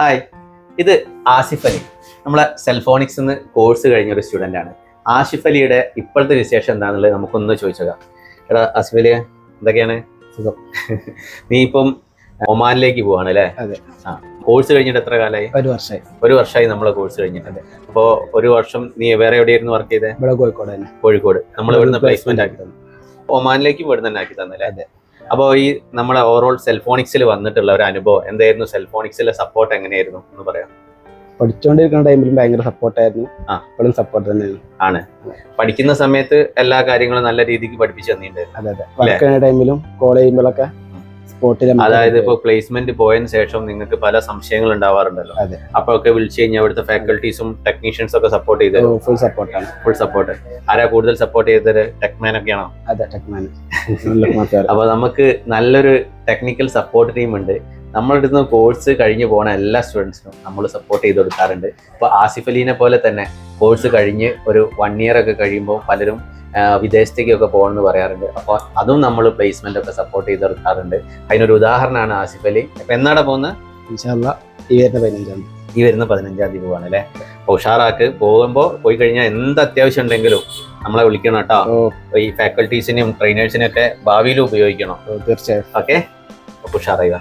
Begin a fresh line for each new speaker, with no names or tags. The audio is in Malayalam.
ഹായ്, ഇത് ആസിഫ് അലി. നമ്മളെ സെൽഫോണിക്സ് നിന്ന് കോഴ്സ് കഴിഞ്ഞൊരു സ്റ്റുഡൻ്റ് ആണ്. ആസിഫ് അലിയുടെ ഇപ്പോഴത്തെ വിശേഷം എന്താണെന്നുള്ളത് നമുക്കൊന്ന് ചോദിച്ചേക്കാം. എടാ ആസിഫ് അലി, എന്തൊക്കെയാണ്? സുഖം. നീ ഇപ്പം ഒമാനിലേക്ക് പോവാണ് അല്ലേ?
അതെ.
കോഴ്സ് കഴിഞ്ഞിട്ട് എത്ര കാലമായി? ഒരു വർഷമായി നമ്മളെ കോഴ്സ് കഴിഞ്ഞിട്ട്. അപ്പോൾ ഒരു വർഷം നീ വേറെ എവിടെയായിരുന്നു വർക്ക് ചെയ്തത്?
ഇവിടെ
കോഴിക്കോട്. നമ്മൾ ഇവിടുന്ന് പ്ലേസ്മെന്റ് ആക്കി തന്നു. ഒമാനിലേക്ക് ഇവിടെ തന്നെ ആക്കി തന്നല്ലേ?
അതെ.
അപ്പോൾ ഈ നമ്മളെ ഓവറോൾ സെൽഫോണിക്സിൽ വന്നിട്ടുള്ള ഒരു അനുഭവം എന്തായിരുന്നു? സെൽഫോണിക്സിലെ സപ്പോർട്ട് എങ്ങനെയായിരുന്നു എന്ന് പറയാം.
പഠിച്ചുകൊണ്ടിരിക്കുന്ന ടൈമിലും ഭയങ്കര സപ്പോർട്ടായിരുന്നു. ഇപ്പോഴും സപ്പോർട്ട് തന്നെയാണ്.
ആണ്. പഠിക്കുന്ന സമയത്ത് എല്ലാ കാര്യങ്ങളും നല്ല രീതിക്ക് പഠിപ്പിച്ചു തന്നിട്ടുണ്ട്.
അതെ. വർക്ക് ചെയ്യുന്ന ടൈമിലും കോൾ ചെയ്യുമ്പോഴൊക്കെ
അതായത് ഇപ്പൊ പ്ലേസ്മെന്റ് പോയതിനു ശേഷം നിങ്ങൾക്ക് പല സംശയങ്ങൾ ഉണ്ടാവാറുണ്ടല്ലോ. അപ്പൊ ഒക്കെ വിളിച്ചു കഴിഞ്ഞാൽ അവിടുത്തെ ഫാക്കൽറ്റീസും ടെക്നീഷ്യൻസും ഒക്കെ സപ്പോർട്ട് ചെയ്തത്?
ഫുൾ സപ്പോർട്ടാണ്.
Full support. ആരാ കൂടുതൽ സപ്പോർട്ട് ചെയ്തത്? ടെക്മാൻ ഒക്കെയാണോ?
അതെ, ടെക്മാൻ.
അപ്പൊ നമുക്ക് നല്ലൊരു ടെക്നിക്കൽ സപ്പോർട്ട് ടീം ഉണ്ട്. നമ്മുടെ അടുത്ത് കോഴ്സ് കഴിഞ്ഞ് പോണ എല്ലാ സ്റ്റുഡൻസിനും നമ്മൾ സപ്പോർട്ട് ചെയ്ത് കൊടുക്കാറുണ്ട്. ഇപ്പൊ ആസിഫ് അലീനെ പോലെ തന്നെ കോഴ്സ് കഴിഞ്ഞ് ഒരു 1 year ഒക്കെ കഴിയുമ്പോൾ പലരും വിദേശത്തേക്കൊക്കെ പോകണമെന്ന് പറയാറുണ്ട്. അപ്പോൾ അതും നമ്മൾ പ്ലേസ്മെന്റ് ഒക്കെ സപ്പോർട്ട് ചെയ്ത് കൊടുക്കാറുണ്ട്. അതിനൊരു ഉദാഹരണമാണ് ആസിഫ് അലി. അപ്പൊ എന്നാടാ പോകുന്നത്? ഈ വരുന്ന 15ാം തീയതി പോവാണ് അല്ലേ? ഉഷാറാക്ക്. പോയി കഴിഞ്ഞാൽ എന്ത് അത്യാവശ്യം ഉണ്ടെങ്കിലും നമ്മളെ വിളിക്കണം കേട്ടോ. ഈ ഫാക്കൽറ്റീസിനെയും ട്രെയിനേഴ്സിനെയും ഒക്കെ ഭാവിയിൽ ഉപയോഗിക്കണം.
തീർച്ചയായും.
ഓക്കെ, ഉഷാറായി.